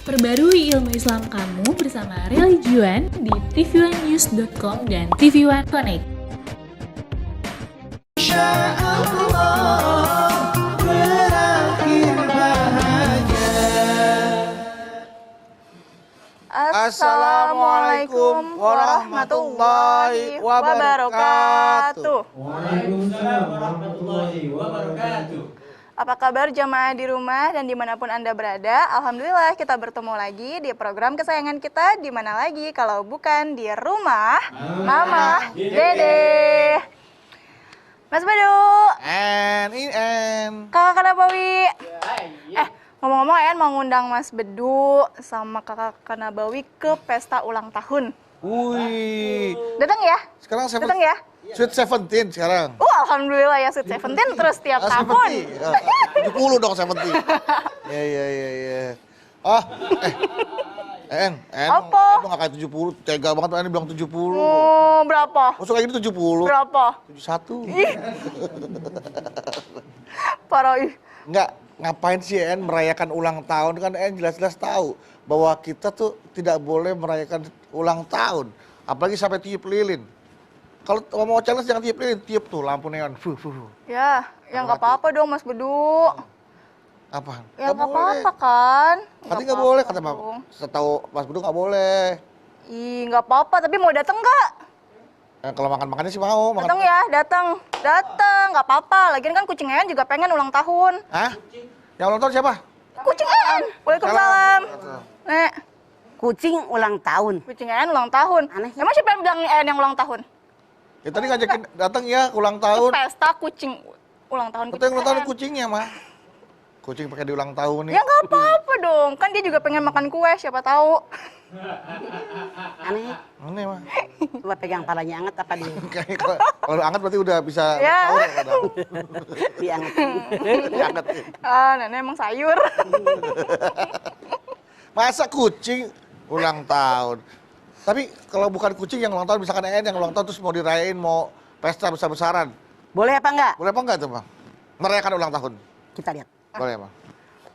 Perbarui ilmu Islam kamu bersama Religion di tv1news.com dan TV1 Connect. Assalamualaikum warahmatullahi wabarakatuh. Waalaikumsalam warahmatullahi wabarakatuh. Apa kabar jamaah di rumah dan dimanapun Anda berada? Alhamdulillah kita bertemu lagi di program kesayangan kita. Di mana lagi kalau bukan di rumah Mama Dede. Mas Badu, Kakak Nabawi. Ngomong-ngomong, En mau ngundang Mas Bedu sama Kakak Nabawi ke pesta ulang tahun. Wih. Datang ya? Sekarang Datang ya? Sweet 17 sekarang. Alhamdulillah ya, Sweet 17 terus tiap tahun. 70 dong 70. Ya. Oh, En Apa? lu gak kayak 70, tega banget En bilang 70. Oh, berapa? Masuk kayak gini 70. Berapa? 71. Parah ih. Enggak, ngapain sih En merayakan ulang tahun? Kan En jelas-jelas tahu bahwa kita tuh tidak boleh merayakan ulang tahun. Apalagi sampai tiup lilin. Kalau mau challenge jangan tiup lilin, tiup tuh lampu neon. Ya nggak apa-apa dong Mas Bedu. Apa? Ya nggak apa-apa kan? Katanya nggak boleh, kata setahu Mas Bedu nggak boleh. Ih, nggak apa-apa, tapi mau datang nggak? Kalau makan-makannya sih mau. Datang ya, datang, nggak apa-apa. Lagian kan kucing En juga pengen ulang tahun. Hah? Yang ulang tahun siapa? Kucing En. Waalaikumsalam. Nek, Kucing ulang tahun. kucing En ulang tahun. Aneh. Emang siapa yang bilang En yang ulang tahun? Ya tadi ngajakin datang ya ulang tahun. Pesta kucing ulang tahun Katanya ulang tahun En. kucingnya mah. Kucing pakai di ulang tahun nih. Ya nggak apa-apa dong, kan dia juga pengen makan kue, siapa tahu. Aneh. Ini mah. Coba pegang palanya anget apa dia? Kayak kalau anget berarti udah bisa Ya. sahur ya, kadang. Dianget. Dianget. Nenek emang sayur. Masa kucing ulang tahun? Tapi kalau bukan kucing yang ulang tahun, misalkan yang ulang tahun terus mau dirayain, mau pesta besar-besaran. Boleh apa enggak? Boleh apa enggak tuh, Bang? Merayakan ulang tahun. Kita lihat. Boleh, Bang.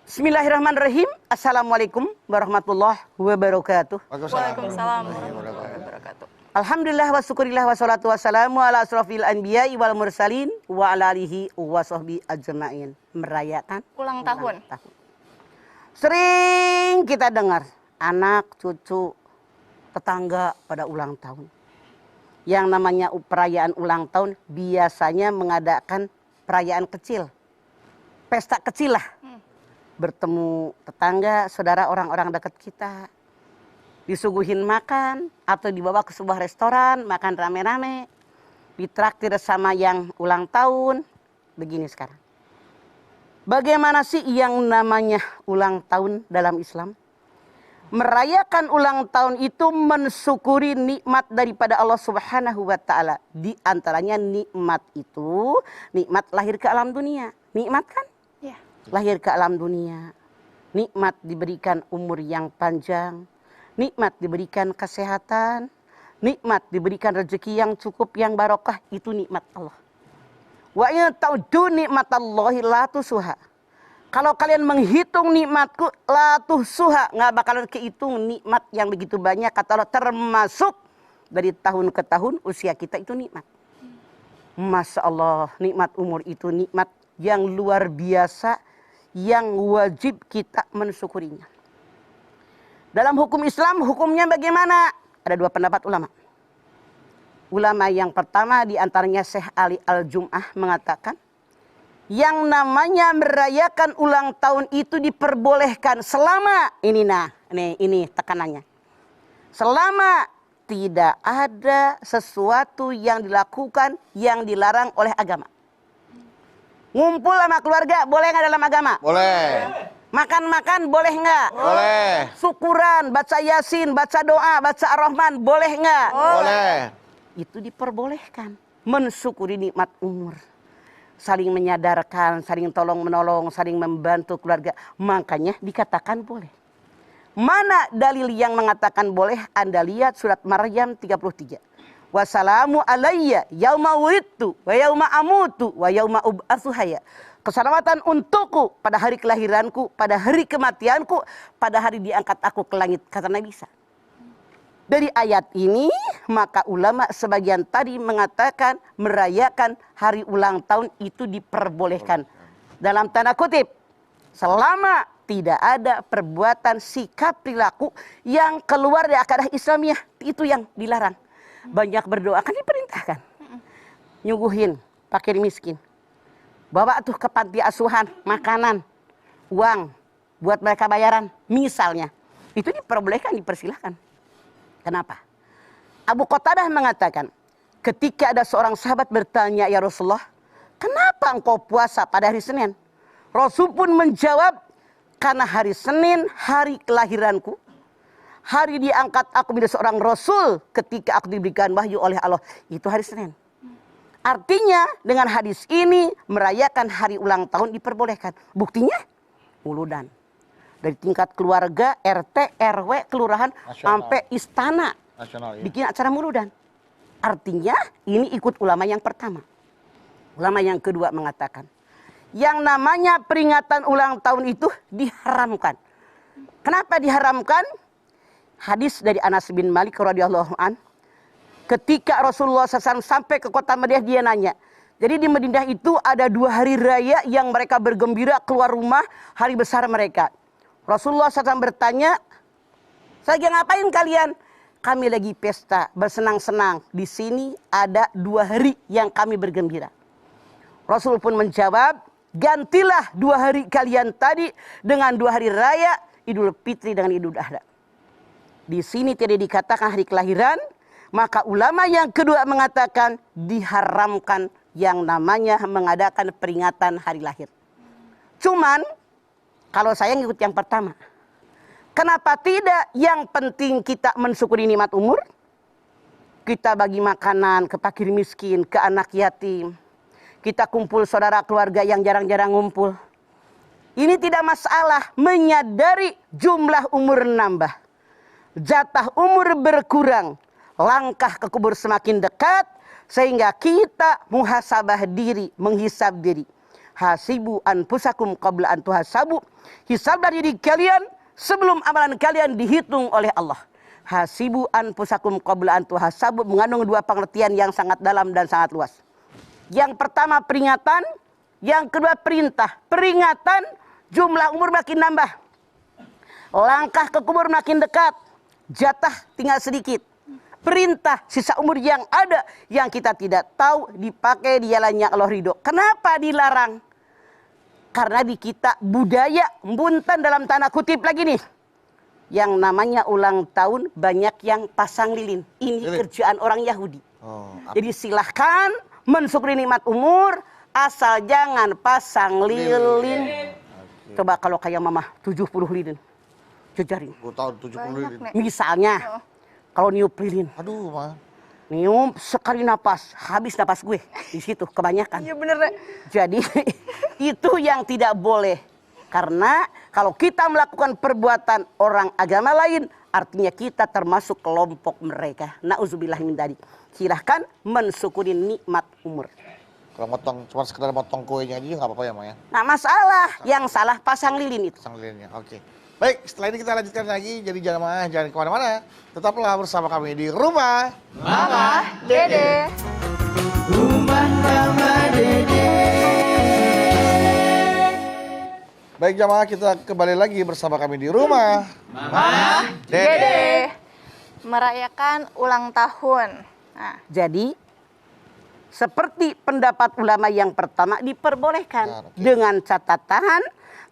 Bismillahirrahmanirrahim. Assalamualaikum warahmatullahi wabarakatuh. Waalaikumsalam warahmatullahi wabarakatuh. Alhamdulillah wa syukurillah wa salatu wassalamu ala asrafil anbiya'i wal mursalin wa ala alihi wa sahbihi ajma'in. Merayakan Ulang tahun. Sering kita dengar anak, cucu, tetangga pada ulang tahun. Yang namanya perayaan ulang tahun biasanya mengadakan perayaan kecil. Pesta kecil lah. Bertemu tetangga, saudara, orang-orang dekat kita. Disuguhin makan atau dibawa ke sebuah restoran, makan rame-rame. Ditraktir sama yang ulang tahun. Begini sekarang. Bagaimana sih yang namanya ulang tahun dalam Islam? Merayakan ulang tahun itu mensyukuri nikmat daripada Allah Subhanahu wa taala. Di antaranya nikmat itu nikmat lahir ke alam dunia. Nikmat kan? Ya. Lahir ke alam dunia. Nikmat diberikan umur yang panjang. Nikmat diberikan kesehatan. Nikmat diberikan rezeki yang cukup, yang barokah. Itu nikmat Allah. Wa in ta'uddu nikmatallahi la tusuha. Kalau kalian menghitung nikmatku, la tuhsuha, nggak bakalan kehitung nikmat yang begitu banyak, kata Allah, termasuk dari tahun ke tahun usia kita itu nikmat. Masya Allah, nikmat umur itu nikmat yang luar biasa, yang wajib kita mensyukurinya. Dalam hukum Islam, hukumnya bagaimana? Ada dua pendapat ulama. Ulama yang pertama diantaranya Syekh Ali Al-Jum'ah mengatakan, yang namanya merayakan ulang tahun itu diperbolehkan selama ini tekanannya. Selama tidak ada sesuatu yang dilakukan yang dilarang oleh agama. Ngumpul sama keluarga boleh nggak dalam agama? Boleh. Makan-makan boleh nggak? Boleh. Syukuran, baca Yasin, baca doa, baca Ar-Rahman boleh nggak? Boleh. Itu diperbolehkan. Mensyukuri nikmat umur. Saling menyadarkan, saling tolong-menolong, saling membantu keluarga. Makanya dikatakan boleh. Mana dalil yang mengatakan boleh? Anda lihat surat Maryam 33. Wassalamu alayya yauma wulidtu wa yauma amutu wa yauma ub'atsu hayya. Keselamatan untukku pada hari kelahiranku, pada hari kematianku, pada hari diangkat aku ke langit. Kata Nabi Isa. Dari ayat ini, maka ulama sebagian tadi mengatakan merayakan hari ulang tahun itu diperbolehkan. Dalam tanda kutip, selama tidak ada perbuatan sikap perilaku yang keluar dari akidah Islamiyah, itu yang dilarang. Banyak berdoa kan diperintahkan. Nyuguhin fakir miskin. Bawa tuh ke panti asuhan, makanan, uang buat mereka bayaran, misalnya. Itu diperbolehkan, dipersilahkan. Kenapa? Abu Qatadah mengatakan, ketika ada seorang sahabat bertanya, ya Rasulullah, kenapa engkau puasa pada hari Senin? Rasul pun menjawab, karena hari Senin, hari kelahiranku. Hari diangkat aku menjadi seorang Rasul ketika aku diberikan wahyu oleh Allah. Itu hari Senin. Artinya dengan hadis ini merayakan hari ulang tahun diperbolehkan. Buktinya muludan. Dari tingkat keluarga, RT, RW, kelurahan, sampai istana. Nasional, ya. Bikin acara muludan. Artinya ini ikut ulama yang pertama. Ulama yang kedua mengatakan, yang namanya peringatan ulang tahun itu diharamkan. Kenapa diharamkan? Hadis dari Anas bin Malik radhiyallahu an. Ketika Rasulullah SAW sampai ke kota Madinah, dia nanya. Jadi di Madinah itu ada 2 hari raya yang mereka bergembira keluar rumah, hari besar mereka. Rasulullah SAW bertanya, lagi ngapain kalian? Kami lagi pesta, bersenang-senang. Di sini ada 2 hari yang kami bergembira. Rasul pun menjawab, gantilah 2 hari kalian tadi dengan 2 hari raya, Idul Fitri dengan Idul Adha. Di sini tidak dikatakan hari kelahiran, maka ulama yang kedua mengatakan diharamkan yang namanya mengadakan peringatan hari lahir. Cuman, kalau saya ngikut yang pertama, kenapa tidak? Yang penting kita mensyukuri nikmat umur. Kita bagi makanan ke fakir miskin, ke anak yatim. Kita kumpul saudara keluarga yang jarang-jarang ngumpul. Ini tidak masalah, menyadari jumlah umur nambah. Jatah umur berkurang, langkah ke kubur semakin dekat, sehingga kita muhasabah diri, menghisab diri. Hasibu anfusakum qabla an tuhasabu. Hisab dari diri kalian sebelum amalan kalian dihitung oleh Allah. Hasibu anfusakum qabla an tuhasabu mengandung 2 pengertian yang sangat dalam dan sangat luas. Yang pertama peringatan, yang kedua perintah. Peringatan, jumlah umur makin nambah. Langkah ke kubur makin dekat. Jatah tinggal sedikit. Perintah, sisa umur yang ada yang kita tidak tahu dipakai di jalannya Allah ridho. Kenapa dilarang? Karena di kita budaya buntan dalam tanda kutip lagi nih. Yang namanya ulang tahun banyak yang pasang lilin. Ini kerjaan orang Yahudi. Jadi silahkan mensyukuri nikmat umur, asal jangan pasang lilin. Coba kalau kayak mama 70 lilin. Jejaring. Gue tahu 70 lilin. Misalnya, kalau niup lilin. Aduh, mah. Niup sekali napas, habis napas gue di situ kebanyakan. Iya bener. Jadi itu yang tidak boleh. Karena kalau kita melakukan perbuatan orang agama lain, artinya kita termasuk kelompok mereka. Na'udzubillah min dzalik. Silahkan mensyukuri nikmat umur. Kalau motong, cuma sekedar motong kuenya aja nggak apa-apa ya, Ma ya? Nah masalah, yang salah pasang lilin itu. Pasang lilinnya, oke. Baik, setelah ini kita lanjutkan lagi. Jadi jangan kemana-mana. Tetaplah bersama kami di Rumah Mama, Dede. Rumah Mama Dede. Baik jamaah, kita kembali lagi bersama kami di Rumah Mama Dede. Merayakan ulang tahun. Nah, Jadi seperti pendapat ulama yang pertama diperbolehkan. Nah, oke. Dengan catatan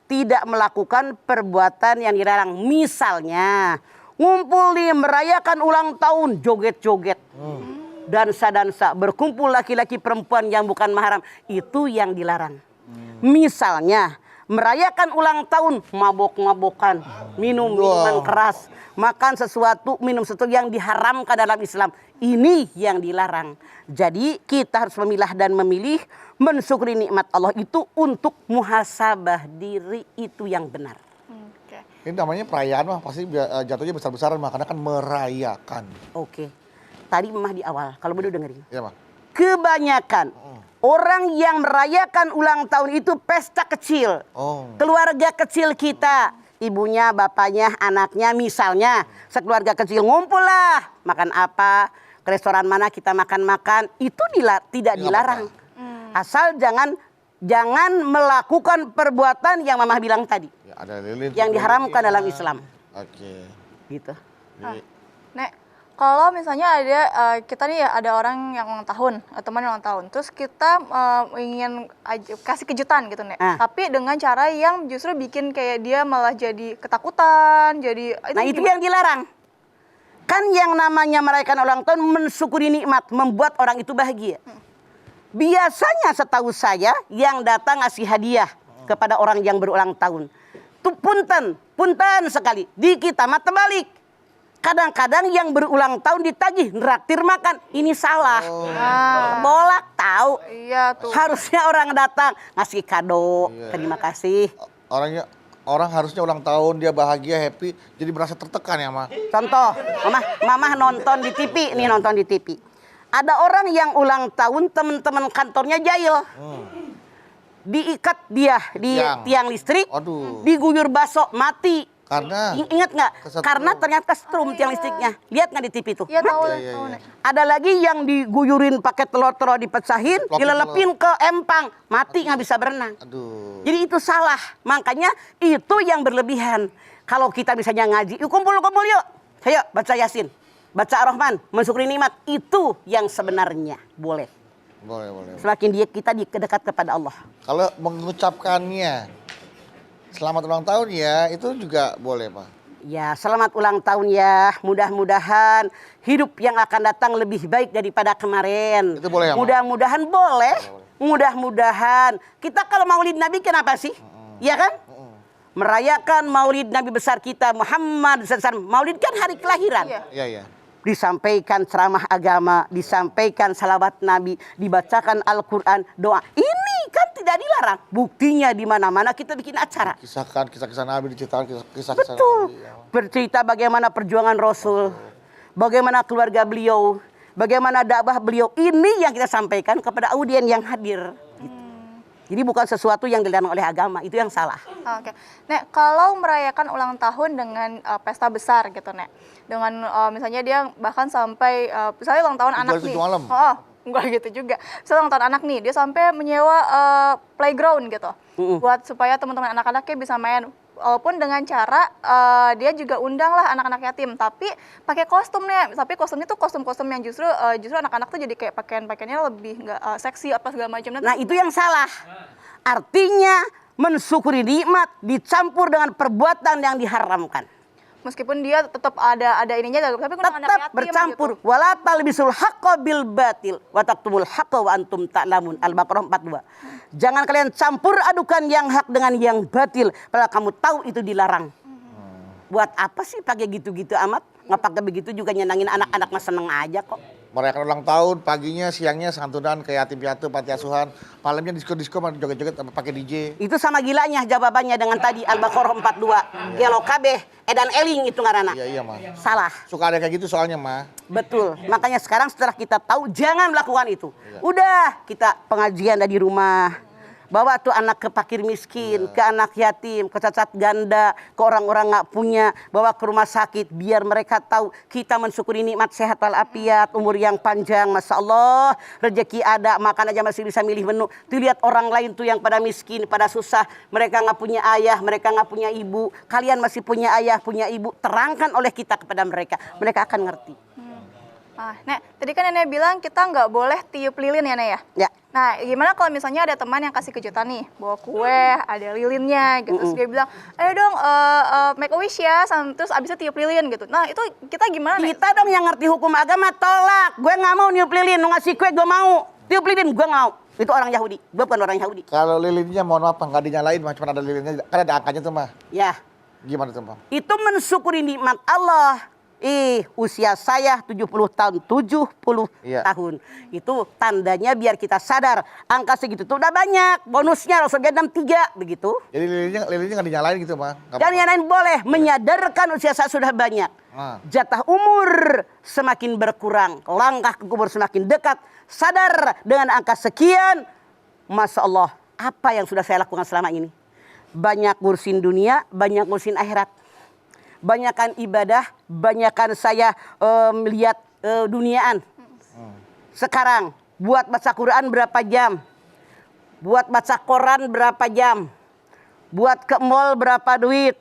tidak melakukan perbuatan yang dilarang. Misalnya ngumpul nih merayakan ulang tahun, joget-joget. Dansa-dansa, berkumpul laki-laki perempuan yang bukan mahram. Itu yang dilarang. Misalnya merayakan ulang tahun, mabok-mabokan, minum minuman keras, makan sesuatu, minum sesuatu yang diharamkan dalam Islam. Ini yang dilarang. Jadi kita harus memilah dan memilih, mensyukuri nikmat Allah itu untuk muhasabah diri, itu yang benar. oke. Ini namanya perayaan mah pasti jatuhnya besar-besaran mah karena kan merayakan. Oke. Tadi Mama di awal, kalau boleh dengerin. Iya, Mah. Kebanyakan Orang yang merayakan ulang tahun itu pesta kecil. Oh. Keluarga kecil kita, ibunya, bapaknya, anaknya, misalnya sekeluarga kecil ngumpul lah. Makan apa, ke restoran mana kita makan-makan, itu tidak dilarang. Asal jangan melakukan perbuatan yang Mama bilang tadi. Ya, ada lilin. Yang diharamkan dalam Islam. Oke. Gitu. Nek, kalau misalnya ada kita nih ya ada orang yang ulang tahun, teman yang ulang tahun, terus kita ingin kasih kejutan gitu Nek, tapi dengan cara yang justru bikin kayak dia malah jadi ketakutan, jadi Nah itu yang dilarang. Kan yang namanya merayakan ulang tahun mensyukuri nikmat, membuat orang itu bahagia. Biasanya setahu saya yang datang ngasih hadiah kepada orang yang berulang tahun. Tuh punten sekali. Di kita mah terbalik. Kadang-kadang yang berulang tahun ditagih nraktir makan. Ini salah. Bolak tahu. Iya tuh. Harusnya orang datang ngasih kado. Terima kasih. Orang harusnya ulang tahun dia bahagia, happy, jadi merasa tertekan ya, Ma. Contoh, Mama nonton di TV, nih nonton di TV. Ada orang yang ulang tahun, teman-teman kantornya jahil. Diikat dia di tiang listrik, diguyur baso, mati. Karena ingat nggak? Karena ternyata kesetrum tiang listriknya. Lihat nggak di TV itu? Iya tahu. Ada lagi yang diguyurin pakai telur-telur dipecahin, dilelepin ke empang, mati nggak bisa berenang. Aduh. Jadi itu salah. Makanya itu yang berlebihan. Kalau kita misalnya ngaji, yuk kumpul yuk. Ayo baca Yasin, baca Ar-Rahman, mensyukuri nikmat. Itu yang sebenarnya boleh. Boleh. Semakin kita dekat kepada Allah. Kalau mengucapkannya selamat ulang tahun ya, itu juga boleh, Pak. Ya, selamat ulang tahun ya. Mudah-mudahan hidup yang akan datang lebih baik daripada kemarin. Itu boleh ya, Ma? Mudah-mudahan boleh. Mudah-mudahan. Kita kalau maulid Nabi kenapa sih? Iya kan? Merayakan maulid Nabi besar kita Muhammad SAW. Maulid kan hari kelahiran. Iya. Disampaikan ceramah agama, disampaikan salawat Nabi, dibacakan Al-Quran, doa. Ini kan tidak dilarang. Buktinya di mana-mana kita bikin acara. Kisah-kisah Nabi diceritakan, kisah-kisah Betul. Nabi. Ya. Bercerita bagaimana perjuangan Rasul, bagaimana keluarga beliau, bagaimana dakwah beliau. Ini yang kita sampaikan kepada audien yang hadir. Jadi bukan sesuatu yang dilarang oleh agama, itu yang salah. Oke, Nek, kalau merayakan ulang tahun dengan pesta besar gitu, Nek, dengan misalnya dia bahkan sampai misalnya ulang tahun anak nih, enggak gitu juga. Misalnya ulang tahun anak nih, dia sampai menyewa playground gitu, buat supaya teman-teman anak-anaknya bisa main. Walaupun dengan cara dia juga undang lah anak-anak yatim, tapi pakai kostumnya. Tapi kostumnya tuh kostum-kostum yang justru anak-anak tuh jadi kayak pakaiannya lebih nggak seksi apa segala macam. Nah itu yang salah. Artinya mensyukuri nikmat dicampur dengan perbuatan yang diharamkan. Meskipun dia tetap ada ininya, tapi tetap bercampur. Gitu. Wala talbisul haqqo bil batil wa taktumul haqqo wa antum ta'lamun. Al-Baqarah 42. Jangan kalian campur adukan yang hak dengan yang batil, padahal kamu tahu itu dilarang. Buat apa sih pakai gitu-gitu amat? Nggak pakai begitu juga nyenangin anak-anak, mah seneng aja kok. Merayakan ulang tahun, paginya, siangnya santunan ke yatim piatu, panti asuhan, malamnya disko-disko, joget-joget pakai DJ. Itu sama gilanya jawabannya dengan tadi Al-Baqarah 42. Gelo kabeh edan eling itu ngaranna. Iya, Ma. Salah. Suka ada kayak gitu soalnya, Ma. Betul. Makanya sekarang setelah kita tahu jangan melakukan itu. Udah, kita pengajian dari rumah. Bawa tuh anak ke fakir miskin, ke anak yatim, ke cacat ganda, ke orang-orang nggak punya. Bawa ke rumah sakit biar mereka tahu kita mensyukuri nikmat sehat walafiat, umur yang panjang, masya Allah, rezeki ada, makan aja masih bisa milih menu. Tuh lihat orang lain tuh yang pada miskin, pada susah, mereka nggak punya ayah, mereka nggak punya ibu. Kalian masih punya ayah, punya ibu. Terangkan oleh kita kepada mereka, mereka akan ngerti. Nek, tadi kan Nenek bilang kita nggak boleh tiup lilin ya, Nek ya? Ya. Nah, gimana kalau misalnya ada teman yang kasih kejutan nih, bawa kue, ada lilinnya gitu, terus dia bilang, ayo dong make a wish ya, terus abis itu tiup lilin gitu. Nah, itu kita gimana, Nek? Kita dong yang ngerti hukum agama tolak. Gue nggak mau niup lilin, lu ngasih kue gue mau. Tiup lilin gue nggak mau. Itu orang Yahudi, gue bukan orang Yahudi. Kalau lilinnya mohon maaf, nggak dinyalain, cuma ada lilinnya, kan ada angkanya tuh, Ma. Ya. Gimana tuh, Ma? Itu mensyukuri nikmat Allah. Usia saya 70 tahun, 70 Iya. tahun. Itu tandanya biar kita sadar angka segitu tuh udah banyak. Bonusnya Rasulullah 63 begitu. Jadi lilinnya nggak dinyalain gitu, Mah? Nggak Dan apa-apa. yang lain boleh menyadarkan usia saya sudah banyak. Nah. Jatah umur semakin berkurang, langkah ke kubur semakin dekat. Sadar dengan angka sekian, Masya Allah, apa yang sudah saya lakukan selama ini? Banyak ngurusin dunia, banyak ngurusin akhirat. Banyakan ibadah, banyakan saya melihat duniaan. Sekarang buat baca Quran berapa jam? Buat baca koran berapa jam? Buat ke mall berapa duit?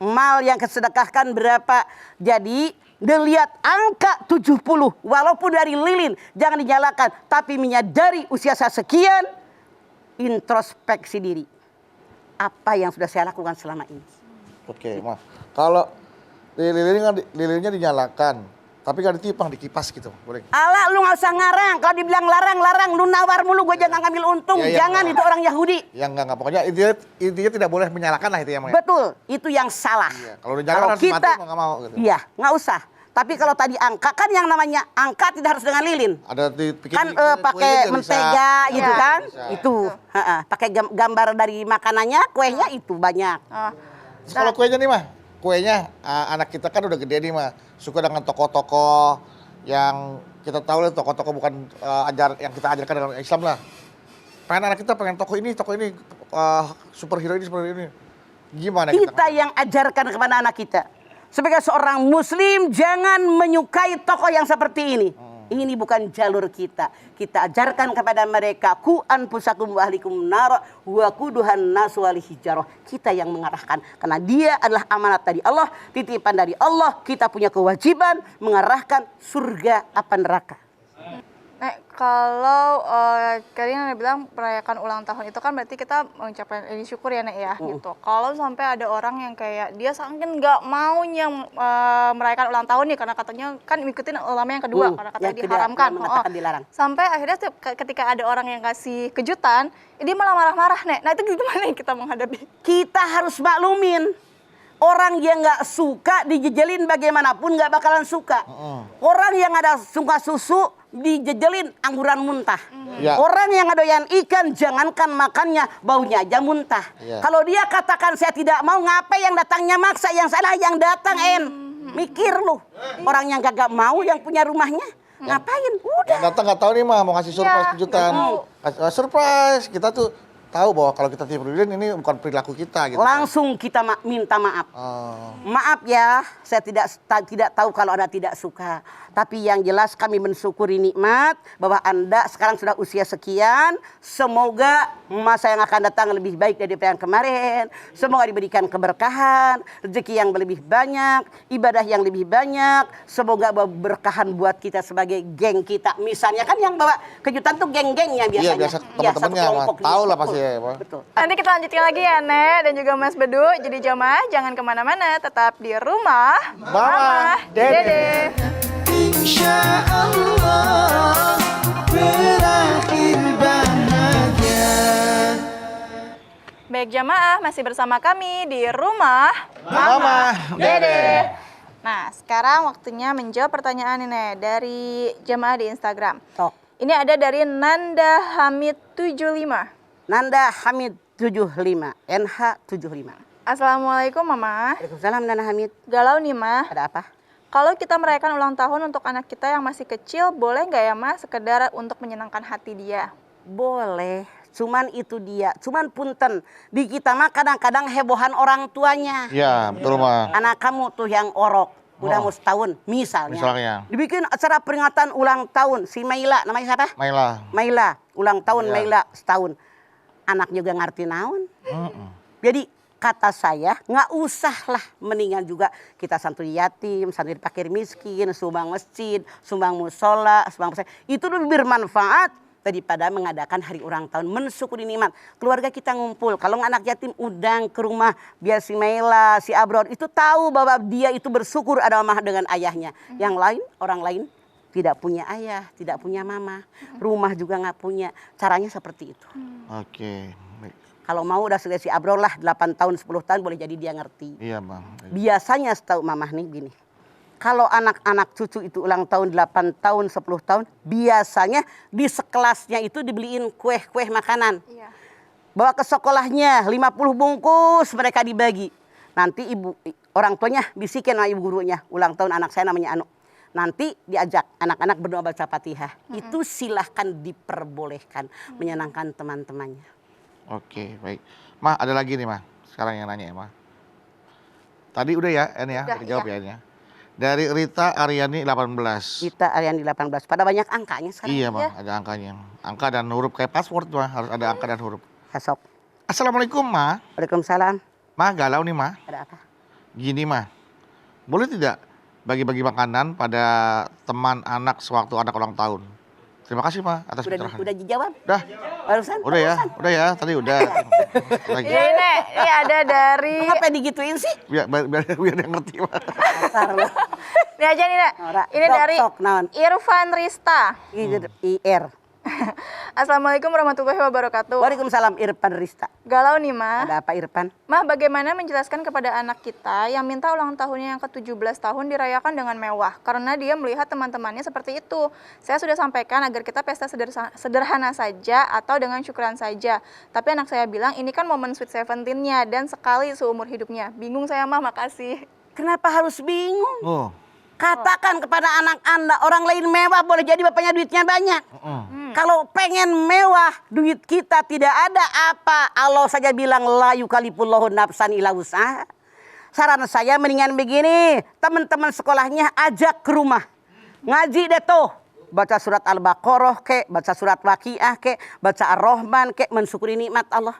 Mal yang kesedekahkan berapa? Jadi dilihat angka 70 walaupun dari lilin jangan dinyalakan, tapi menyadari usia saya sekian, introspeksi diri. Apa yang sudah saya lakukan selama ini? Oke, Mah. Kalau lilinnya dinyalakan, tapi nggak ditipang, dikipas gitu, boleh? Ala lu nggak usah ngarang. Kalau dibilang larang, lu nawar mulu, gue jangan ngambil untung. Ya, Jangan, itu orang Yahudi. Ya nggak, pokoknya intinya tidak boleh menyalakan lah itu ya, Mah. Betul, itu yang salah. Iya, kalau dinyalakan harus mati, mau nggak mau gitu. Iya, nggak usah. Tapi kalau tadi angka, kan yang namanya angka tidak harus dengan lilin. Ada dibikin Kan kue pakai juga mentega bisa. gitu Iya, kan? bisa. Itu, pakai gambar dari makanannya, kuenya itu banyak. Oh. Terus kalau kuenya nih, Mah, kuenya anak kita kan udah gede nih, Mah. Suka dengan tokoh-tokoh yang kita tahu lah, tokoh-tokoh bukan yang kita ajarkan dalam Islam lah. Pengen anak kita pengen tokoh ini superhero ini. Gimana Kita yang ajarkan kepada anak kita. Sebagai seorang muslim jangan menyukai tokoh yang seperti ini. Ini bukan jalur kita. Kita ajarkan kepada mereka ku anfusakum wa ahlikum nar wa quduhan nas wal hijarah. Kita yang mengarahkan karena dia adalah amanat dari Allah, titipan dari Allah. Kita punya kewajiban mengarahkan surga apa neraka. Kalau kalian Nek bilang merayakan ulang tahun itu kan berarti kita mengucapkan ini syukur ya Nek ya gitu. Kalau sampai ada orang yang kayak dia saking nggak maunya merayakan ulang tahun nih karena katanya kan ngikutin ulama yang kedua karena katanya yang kedua, diharamkan. yang mengatakan dilarang. Sampai akhirnya ketika ada orang yang kasih kejutan, dia malah marah-marah Nek. Nah itu gimana nih kita menghadapi? Kita harus maklumin. Orang yang nggak suka dijejelin bagaimanapun nggak bakalan suka. Orang yang ada suka susu dijejelin angguran muntah. Ya. Orang yang doyan ikan jangankan makannya baunya aja muntah. Ya. Kalau dia katakan saya tidak mau, ngapain yang datangnya maksa, yang salah yang datang Mikir lu. Orang yang gak mau yang punya rumahnya ngapain? Udah. Yang datang nggak tahu nih, Mah, mau ngasih surprise Iya, kejutan. nggak Kasih surprise, kita tuh tahu bahwa kalau kita tipu lilin ini bukan perilaku kita gitu. Langsung kita minta maaf. Oh. Maaf ya, saya tidak tahu kalau Anda tidak suka. Tapi yang jelas kami mensyukuri nikmat bahwa Anda sekarang sudah usia sekian. Semoga masa yang akan datang lebih baik dari yang kemarin. Semoga diberikan keberkahan, rezeki yang lebih banyak, ibadah yang lebih banyak. Semoga berkahan buat kita sebagai geng kita. Misalnya kan yang bawa kejutan tuh geng-gengnya biasanya. Iya, biasa teman-temannya, satu Mah. kelompok. Tahu lah pasti ya, Mah. Betul. Nanti kita lanjutkan lagi ya Nek dan juga Mas Bedu. Jadi jamaah jangan kemana-mana, tetap di rumah. Mama, Dede. Insya Allah berakhir bahagia. Baik jamaah, masih bersama kami di rumah Mama, Dede. Nah, sekarang waktunya menjawab pertanyaan ini dari jamaah di Instagram. Sok. Ini ada dari Nanda Hamid 75. Nanda Hamid 75, NH 75. Assalamualaikum Mama. Waalaikumsalam Nanda Hamid. Galau nih Mah. Ada apa? Kalau kita merayakan ulang tahun untuk anak kita yang masih kecil, boleh nggak ya Mah sekedar untuk menyenangkan hati dia? Boleh. Cuman itu dia. Cuman punten. Di kita mah kadang-kadang hebohan orang tuanya. Iya, betul, Mah. Anak kamu tuh yang orok. Udah Oh. mau setahun. Misalnya. Misalnya. Dibikin acara peringatan ulang tahun. Si Maila. Namanya siapa? Maila. Maila. Ulang tahun Iya. Maila setahun. Anak juga ngerti naon. Jadi kata saya nggak usah lah, mendingan juga kita santri yatim, santri fakir miskin, sumbang masjid, sumbang musola, sumbang pesantren. Itu lebih bermanfaat daripada mengadakan hari ulang tahun, mensyukuri nikmat. Keluarga kita ngumpul, kalau anak yatim undang ke rumah biar si Maila, si Abror itu tahu bahwa dia itu bersyukur ada mama dengan ayahnya. Yang lain, orang lain tidak punya ayah, tidak punya mama, rumah juga nggak punya. Caranya seperti itu. Oke. Baik. Kalau mau udah selesai si Abror lah 8 tahun 10 tahun boleh jadi dia ngerti. Iya, Bang. Biasanya setahu mamah nih gini. Kalau anak-anak cucu itu ulang tahun 8 tahun, 10 tahun, biasanya di sekelasnya itu dibeliin kue-kue makanan. Iya. Bawa ke sekolahnya 50 bungkus mereka dibagi. Nanti orang tuanya bisikin sama ibu gurunya, ulang tahun anak saya namanya Anu. Nanti diajak anak-anak berdoa baca Fatihah. Itu silahkan diperbolehkan menyenangkan teman-temannya. Oke, baik. Mah, ada lagi nih, Mah. Sekarang yang nanya ya, Mah. Tadi udah ya, N ya, Udah, dijawab iya. ya, N ya. Dari Rita Aryani 18. Kita Ariani 18. Pada banyak angkanya sekarang. Iya, Mah, ada angkanya. Angka dan huruf kayak password, Mah. Harus ada angka dan huruf. Hasok. Assalamualaikum, Mah. Waalaikumsalam. Mah, galau nih, Mah. Ada apa? Gini, Mah. Boleh tidak bagi-bagi makanan pada teman anak sewaktu anak ulang tahun? Terima kasih, Mah, atas pencerahan. Udah dijawab? Udah. Barusan? Udah ya, tadi udah. Lagi. Ini Nek, ini ada dari Kenapa digituin sih? Biar dia ngerti, Mah. Dasar lo. ini aja nih Nek. Ora, Ini sok, dari sok, naon? Irfan Rista. IR. Assalamualaikum warahmatullahi wabarakatuh. Waalaikumsalam Irfan Rista. Galau nih Mah. Ada apa Irfan? Mah, bagaimana menjelaskan kepada anak kita yang minta ulang tahunnya yang ke-17 tahun dirayakan dengan mewah karena dia melihat teman-temannya seperti itu. Saya sudah sampaikan agar kita pesta sederhana saja atau dengan syukuran saja. Tapi anak saya bilang ini kan momen sweet 17-nya dan sekali seumur hidupnya. Bingung saya Mah, makasih. Kenapa harus bingung? Oh. Katakan kepada anak Anda, orang lain mewah boleh jadi bapaknya duitnya banyak. Kalau pengen mewah, duit kita tidak ada apa. Allah saja bilang la yukalifullahu nafsan illa wus'aha. Saran saya mendingan begini, teman-teman sekolahnya ajak ke rumah. Ngaji deh tuh. Baca surat Al-Baqarah kek, baca surat Waqiah kek, baca Ar-Rahman kek, mensyukuri nikmat Allah.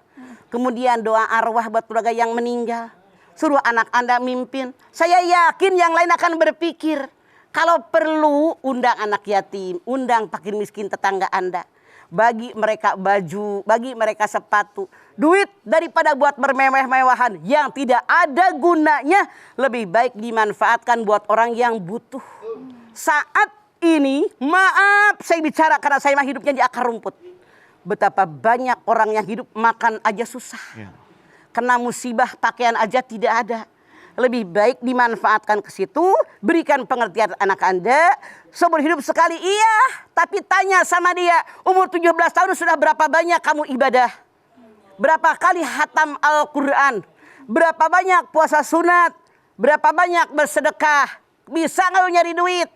Kemudian doa arwah buat keluarga yang meninggal. Suruh anak Anda mimpin. Saya yakin yang lain akan berpikir. Kalau perlu undang anak yatim, undang fakir miskin tetangga Anda. Bagi mereka baju, bagi mereka sepatu. Duit daripada buat bermewah-mewahan yang tidak ada gunanya. Lebih baik dimanfaatkan buat orang yang butuh. Saat ini, maaf saya bicara karena saya mah hidupnya di akar rumput. Betapa banyak orang yang hidup makan aja susah. Ya. Kena musibah pakaian aja tidak ada. Lebih baik dimanfaatkan ke situ, berikan pengertian anak Anda. Seumur hidup sekali iya, tapi tanya sama dia, umur 17 tahun sudah berapa banyak kamu ibadah? Berapa kali hatam Al-Quran? Berapa banyak puasa sunat? Berapa banyak bersedekah? Bisa nggak lu nyari duit?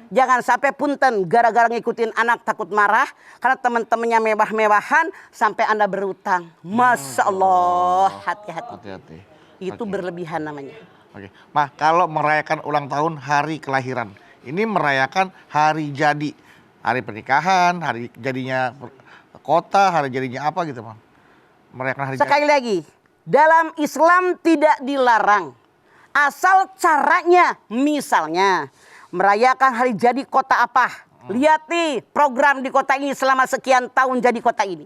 Jangan sampai punten gara-gara ngikutin anak takut marah karena teman-temannya mewah-mewahan sampai Anda berutang. Masya Allah, hati-hati. Hati-hati. Itu Oke. berlebihan namanya. Oke. Mah, kalau merayakan ulang tahun hari kelahiran, ini merayakan hari jadi, hari pernikahan, hari jadinya kota, hari jadinya apa gitu, Mah? Merayakan hari Sekali lagi, dalam Islam tidak dilarang. Asal caranya, misalnya merayakan hari jadi kota apa. Lihat nih program di kota ini selama sekian tahun jadi kota ini.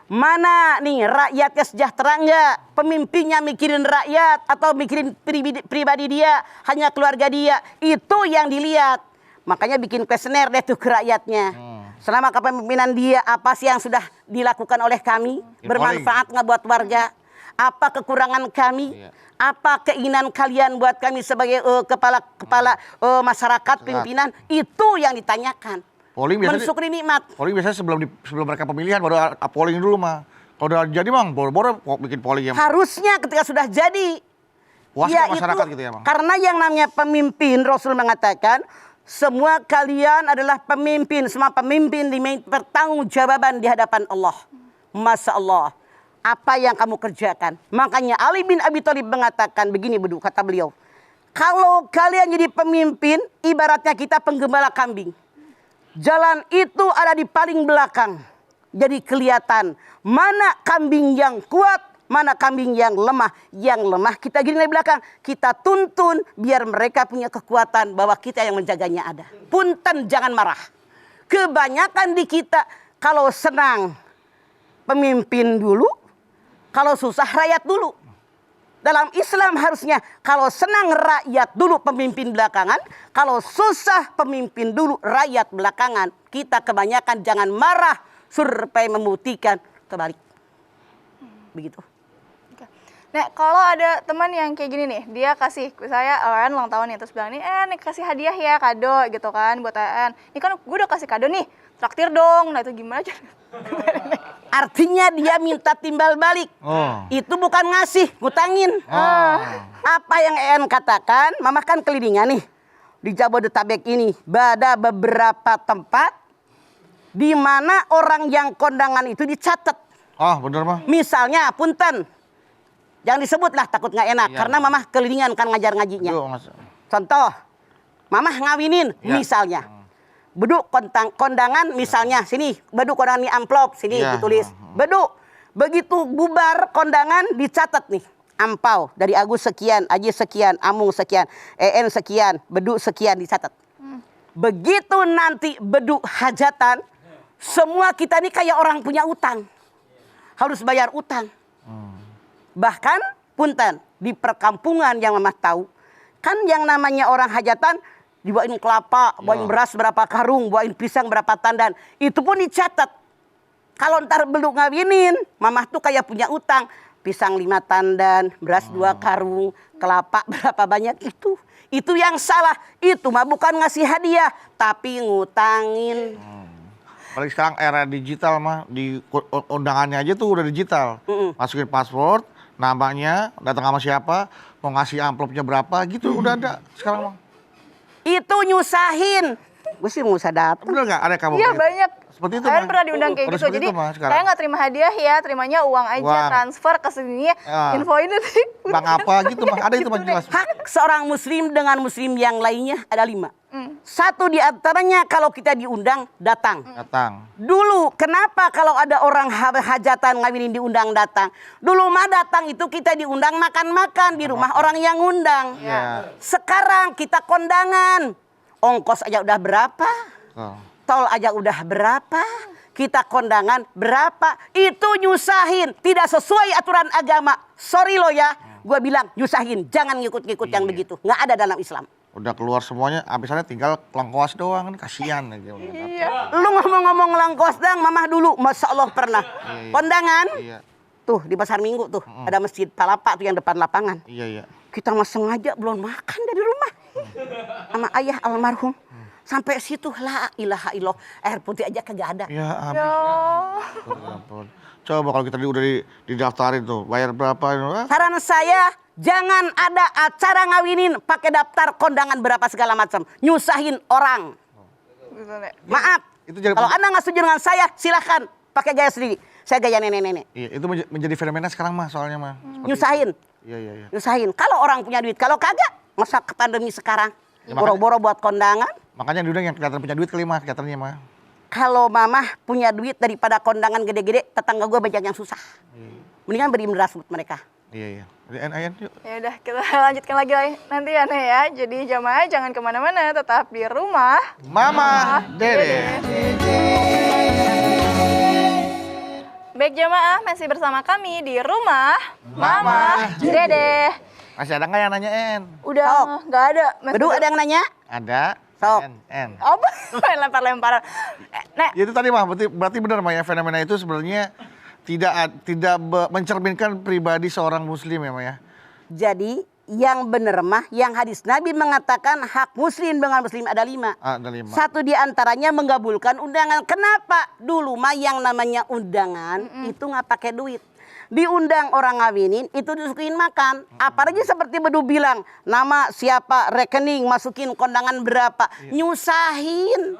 Mana nih rakyatnya sejahtera enggak? Pemimpinnya mikirin rakyat atau mikirin pribadi dia, hanya keluarga dia. Itu yang dilihat. Makanya bikin kuesioner deh tuh ke rakyatnya. Selama kepemimpinan dia apa sih yang sudah dilakukan oleh kami? Bermanfaat nggak buat warga? Apa kekurangan kami? Iya. Apa keinginan kalian buat kami sebagai kepala masyarakat pimpinan? Itu yang ditanyakan. Polling biasanya, Mensyukuri nikmat. polling biasanya sebelum mereka pemilihan baru polling dulu, Mah. Kalau udah jadi, Bang, boro-boro bikin polling yang Harusnya ketika sudah jadi. puas Ya, ke masyarakat itu, gitu ya, Bang. Karena yang namanya pemimpin, Rasul mengatakan, semua kalian adalah pemimpin. Semua pemimpin bertanggungjawaban di hadapan Allah. Masya Allah. Apa yang kamu kerjakan? Makanya Ali bin Abi Thalib mengatakan begini, kata beliau. Kalau kalian jadi pemimpin, ibaratnya kita penggembala kambing. Jalan itu ada di paling belakang. Jadi kelihatan mana kambing yang kuat, mana kambing yang lemah. Yang lemah kita gini dari belakang. Kita tuntun biar mereka punya kekuatan bahwa kita yang menjaganya ada. Punten jangan marah. Kebanyakan di kita kalau senang pemimpin dulu, kalau susah rakyat dulu. Dalam Islam harusnya kalau senang rakyat dulu pemimpin belakangan. Kalau susah pemimpin dulu rakyat belakangan. Kita kebanyakan jangan marah supaya membuktikan kebalik. Begitu. Nah, kalau ada teman yang kayak gini nih, dia kasih, saya En ulang tahun nih, terus bilang nih, nih kasih hadiah ya, kado gitu kan buat En. Ini kan gue udah kasih kado nih, traktir dong. Nah itu gimana aja? Artinya dia minta timbal balik. Oh. Itu bukan ngasih, ngutangin. Apa yang En katakan, Mama kan kelilingan nih di Jabodetabek ini. Ada beberapa tempat di mana orang yang kondangan itu dicatat. Oh, bener mah. Misalnya, punten. Jangan disebut lah, takut nggak enak. Iya. Karena Mama kelilingan kan ngajar ngajinya. Yuk, Mas. Contoh, Mama ngawinin Iya. misalnya. Beduk kondangan misalnya, sini. Beduk kondangan di amplop, sini Iya. ditulis. Beduk. Begitu bubar kondangan dicatat nih. Ampau dari Agus sekian, Aji sekian, Amung sekian, En sekian, beduk sekian dicatat. Begitu nanti beduk hajatan, semua kita ini kayak orang punya utang. Harus bayar utang. Bahkan, punten, di perkampungan yang Mama tahu, kan yang namanya orang hajatan, dibawain kelapa, bawain beras berapa karung, bawain pisang berapa tandan. Itu pun dicatat. Kalau ntar belum ngawinin, Mama tuh kayak punya utang. Pisang 5 tandan, beras 2 karung, kelapa berapa banyak itu. Itu yang salah. Itu mah bukan ngasih hadiah, tapi ngutangin. Apalagi sekarang era digital mah, di undangannya aja tuh udah digital. Masukin password, namanya, datang sama siapa, mau ngasih amplopnya berapa, gitu udah ada sekarang mah. Itu nyusahin. Gue sih nggak usah datang. Bener nggak? Ada kamu? Iya banyak. Seperti itu, Kalian Mas. pernah diundang kayak Udah gitu. seperti Jadi itu, Mas, sekarang. saya nggak terima hadiah ya, terimanya uang aja, Uang. transfer ke sini. Ya. Info ini sih. Bang apa gitu mah, ada itu mah Gitu deh. jelas. Hak seorang muslim dengan muslim yang lainnya ada 5. Satu di antaranya kalau kita diundang datang. Datang. Dulu kenapa kalau ada orang hajatan ngawinin diundang datang? Dulu mah datang itu kita diundang makan-makan di rumah orang yang undang. Iya. Sekarang kita kondangan. Ongkos aja udah berapa? Oh. Tol aja udah berapa? Kita kondangan berapa? Itu nyusahin. Tidak sesuai aturan agama. Sorry lo ya. Gue bilang nyusahin. Jangan ngikut-ngikut yang begitu. Nggak ada dalam Islam. Udah keluar semuanya, abisannya tinggal lengkuas doang, kan kasihan aja. Iya. Lu ngomong-ngomong langkos dang, Mamah dulu. Masya Allah pernah. Kondangan. Iya, Tuh di Pasar Minggu tuh. Ada Masjid Palapa tuh yang depan lapangan. iya, iya. Kita mah sengaja belum makan dari rumah. Sama ayah almarhum. Sampai situ la ilaha illallah. Air putih aja kagak ada. Ya ampun. Ya. Ya ampun. Coba kalau kita udah didaftarin tuh, bayar berapa? Saran saya, jangan ada acara ngawinin pakai daftar kondangan berapa segala macam. Nyusahin orang. Gitu deh. Maaf. Itu jadi- Kalau Anda nggak setuju dengan saya, silahkan pakai gaya sendiri. Saya gaya nenek-nenek. Iya, itu menjadi fenomena sekarang mah soalnya mah. Seperti Nyusahin. itu. Iya, iya, iya. Nyusahin. Kalau orang punya duit, kalau kagak, masa ke pandemi sekarang. Ya, Boro-boro buat kondangan. Makanya diundang yang kelihatan punya duit kali mah, kelihatannya mah. Kalau mamah punya duit daripada kondangan gede-gede, tetangga gue banyak yang susah. Mendingan beri beras buat mereka. Iya, iya. Ayan, yuk. Ya udah kita lanjutkan lagi nanti ya Nek ya. Jadi jamaah jangan kemana-mana, tetap di rumah. Mama, Dede. Baik jamaah, masih bersama kami di rumah Mama Dede. Masih ada nggak yang nanya, En? Udah nggak ada. Masih Bedu ada yang nanya? Ada. Sok. En. apa? Lempar-lemparan. Nek, Ya, itu tadi mah, berarti benar mah ya, fenomena itu sebenarnya tidak mencerminkan pribadi seorang muslim ya, Mah ya. Jadi yang bener mah, yang hadis Nabi mengatakan hak muslim dengan muslim ada 5. Ada 5. Satu di antaranya menggabulkan undangan. Kenapa? Dulu mah yang namanya undangan itu nggak pakai duit. Diundang orang ngawinin itu disuguhin makan. Apalagi seperti Bedu bilang, nama siapa, rekening, masukin kondangan berapa. Nyusahin.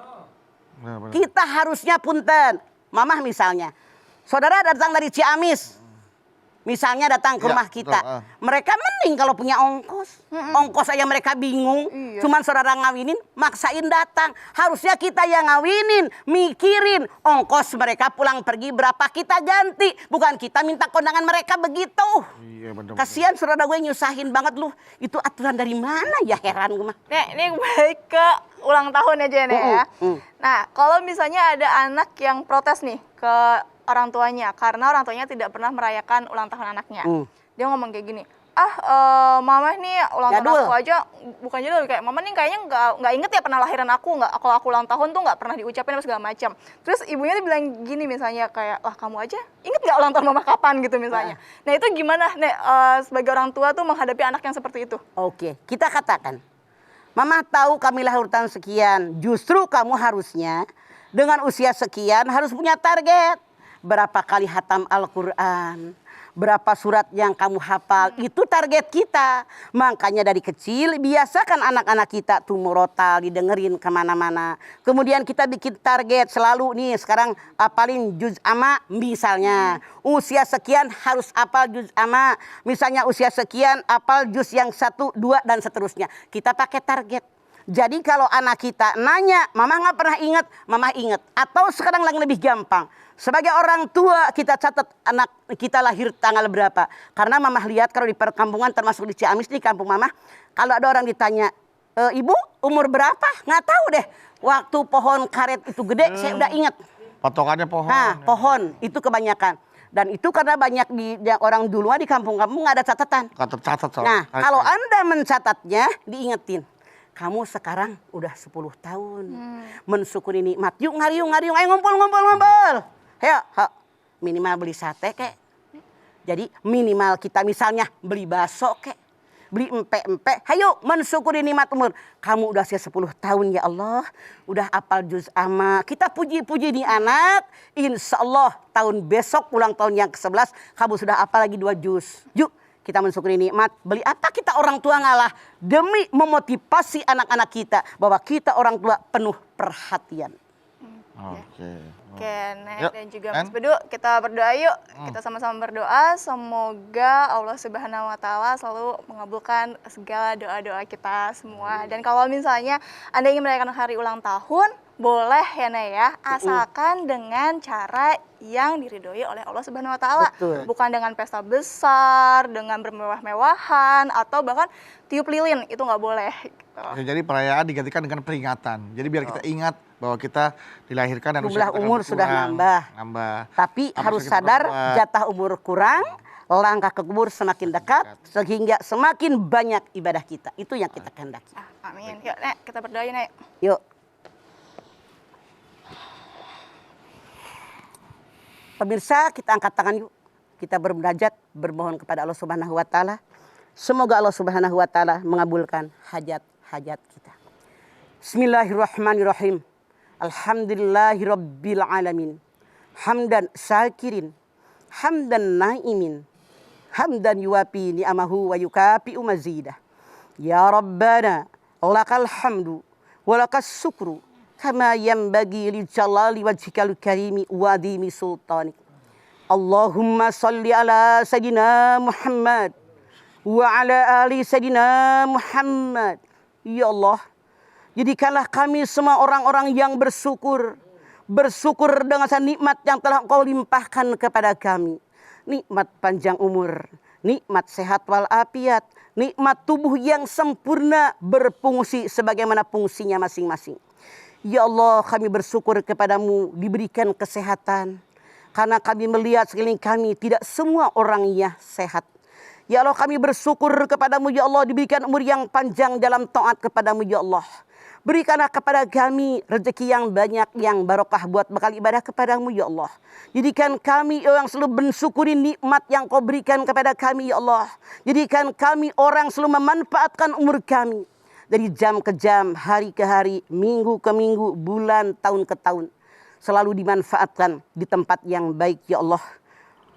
Benar. Kita harusnya punten. Mamah misalnya, saudara datang dari Ciamis. Misalnya datang ke Ya, rumah kita. betul, Mereka mending kalau punya ongkos. Ongkos aja mereka bingung. Iya. Cuman saudara ngawinin, maksain datang. Harusnya kita yang ngawinin, mikirin. Ongkos mereka pulang pergi berapa kita ganti. Bukan kita minta kondangan mereka begitu. Iya, benar. Kasihan saudara gue nyusahin banget lu. Itu aturan dari mana ya, heran gue mah. Nek, ini balik ke ulang tahun aja Nek ya. Nah, kalau misalnya ada anak yang protes nih ke orang tuanya karena orang tuanya tidak pernah merayakan ulang tahun anaknya. Dia ngomong kayak gini, mama nih ulang tahun Jadul. aku aja bukan jadul, kayak mama nih kayaknya nggak inget ya pernah lahiran aku, nggak, kalau aku ulang tahun tuh nggak pernah diucapin apa segala macam. Terus ibunya tuh bilang gini misalnya kayak, lah kamu aja inget nggak ulang tahun mama kapan gitu misalnya. Nah itu gimana Nek, sebagai orang tua tuh menghadapi anak yang seperti itu? Oke, kita katakan, Mama tahu kami lahir tahun sekian, justru kamu harusnya dengan usia sekian harus punya target. Berapa kali hatam Al-Quran, berapa surat yang kamu hafal, itu target kita. Makanya dari kecil biasakan anak-anak kita tuh murotal, didengerin kemana-mana. Kemudian kita bikin target selalu nih, sekarang apalin juz amma misalnya. Usia sekian harus hafal juz amma. Misalnya usia sekian hafal juz yang 1, 2 dan seterusnya. Kita pakai target. Jadi kalau anak kita nanya, mama nggak pernah ingat, mama ingat. Atau sekarang yang lebih gampang. Sebagai orang tua kita catat anak kita lahir tanggal berapa. Karena mama lihat kalau di perkampungan termasuk di Ciamis nih kampung mama. Kalau ada orang ditanya, ibu umur berapa? Nggak tahu deh. Waktu pohon karet itu gede saya udah ingat. Patokannya pohon. Nah pohon itu kebanyakan. Dan itu karena banyak di orang dulu di kampung-kampung nggak ada catatan. Catat soal. Nah kalau anda mencatatnya diingetin. Kamu sekarang udah 10 tahun. Mensyukuri nikmat. Yuk ngariung. Ayo ngumpul. Ayo, minimal beli sate kek. Jadi minimal kita misalnya beli bakso kek. Beli empe-empe. Ayo mensyukuri nikmat umur. Kamu udah usia 10 tahun ya Allah. Udah hafal juz amma. Kita puji-puji nih anak. Insya Allah tahun besok ulang tahun yang ke-11. Kamu sudah hafal lagi 2 juz. Yuk kita mensyukuri nikmat. Beli apa kita orang tua ngalah. Demi memotivasi anak-anak kita. Bahwa kita orang tua penuh perhatian. Oke, Nek Yuk, dan juga Nen. Mas Bedu, kita berdoa yuk. Kita sama-sama berdoa, semoga Allah Subhanahu wa taala selalu mengabulkan segala doa-doa kita semua. Dan kalau misalnya Anda ingin merayakan hari ulang tahun, boleh ya Nek ya, asalkan dengan cara yang diridhoi oleh Allah Subhanahu wa taala. Betul. Bukan dengan pesta besar, dengan bermewah-mewahan atau bahkan tiup lilin, itu nggak boleh. Ya, jadi perayaan digantikan dengan peringatan. Jadi biar kita ingat bahwa kita dilahirkan dan Jumlah usia kita umur berkurang, sudah nambah. Tapi Apa harus yang kita sadar perbuat. jatah umur kurang, langkah ke kubur semakin dekat, sehingga semakin banyak ibadah kita. Itu yang kita kehendaki. Amin. Yuk Nek, kita berdoa yuk, Nek. Yuk. Pemirsa, kita angkat tangan yuk. Kita bermunajat, bermohon kepada Allah Subhanahu wa taala. Semoga Allah Subhanahu wa taala mengabulkan hajat-hajat kita. Bismillahirrahmanirrahim. Alhamdulillahirabbil alamin. Hamdan syakirin, hamdan naimin, hamdan yuwafi ni'amahu wa yukafi'u mazidah. Ya Rabbana, lakal hamdu wa lakas syukru kama yanbaghi li jalali wajhikal karimi wa adhimi sultanik. Allahumma salli ala sayyidina Muhammad wa ala ali sayyidina Muhammad. Ya Allah, jadikanlah kami semua orang-orang yang bersyukur. Bersyukur dengan nikmat yang telah Engkau limpahkan kepada kami. Nikmat panjang umur, nikmat sehat walafiat, nikmat tubuh yang sempurna berfungsi sebagaimana fungsinya masing-masing. Ya Allah, kami bersyukur kepadamu diberikan kesehatan. Karena kami melihat sekeliling kami tidak semua orangnya sehat. Ya Allah, kami bersyukur kepadamu ya Allah diberikan umur yang panjang dalam taat kepadamu ya Allah. Berikanlah kepada kami rezeki yang banyak, yang barokah buat bekal ibadah kepadamu ya Allah. Jadikan kami yang selalu mensyukuri nikmat yang kau berikan kepada kami ya Allah. Jadikan kami orang selalu memanfaatkan umur kami. Dari jam ke jam, hari ke hari, minggu ke minggu, bulan, tahun ke tahun. Selalu dimanfaatkan di tempat yang baik ya Allah.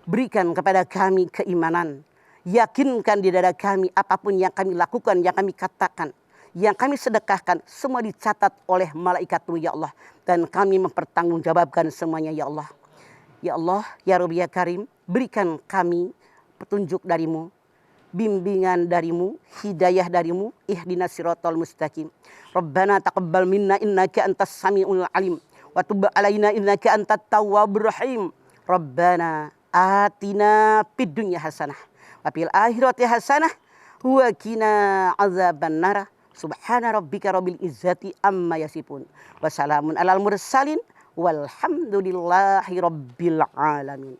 Berikan kepada kami keimanan. Yakinkan di dada kami apapun yang kami lakukan, yang kami katakan, yang kami sedekahkan, semua dicatat oleh malaikat-Mu ya Allah. Dan kami mempertanggungjawabkan semuanya ya Allah. Ya Allah, ya Rabbi ya Karim, berikan kami petunjuk darimu, bimbingan darimu, hidayah darimu, ihdinas siratal mustaqim. Rabbana taqabbal minna innaka antas samiul alim, wa tub alaina innaka antat tawwabur rahim. Rabbana atina fid dunya hasanah wa fil akhirati hasanah wa qina azabannar. Subhana rabbika rabbil izzati amma yasifun. Wassalamun alal mursalin walhamdulillahi rabbil alamin.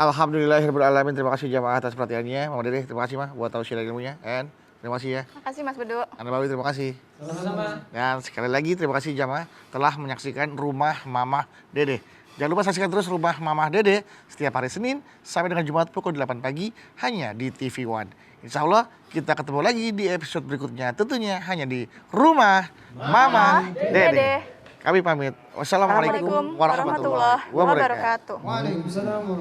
Alhamdulillahirrahmanirrahim. Terima kasih jamaah atas perhatiannya. Mama Dede, terima kasih Mah buat tahu share ilmunya. And terima kasih ya. Makasih Mas Bedu. Anda Bawi, terima kasih. Dan sekali lagi terima kasih jamaah telah menyaksikan Rumah Mama Dede. Jangan lupa saksikan terus Rumah Mama Dede setiap hari Senin sampai dengan Jumat pukul 8 pagi hanya di TV One. Insya Allah kita ketemu lagi di episode berikutnya tentunya hanya di Rumah Mama Dede. Kami pamit. Wassalamualaikum warahmatullahi wabarakatuh. Waalaikumsalam.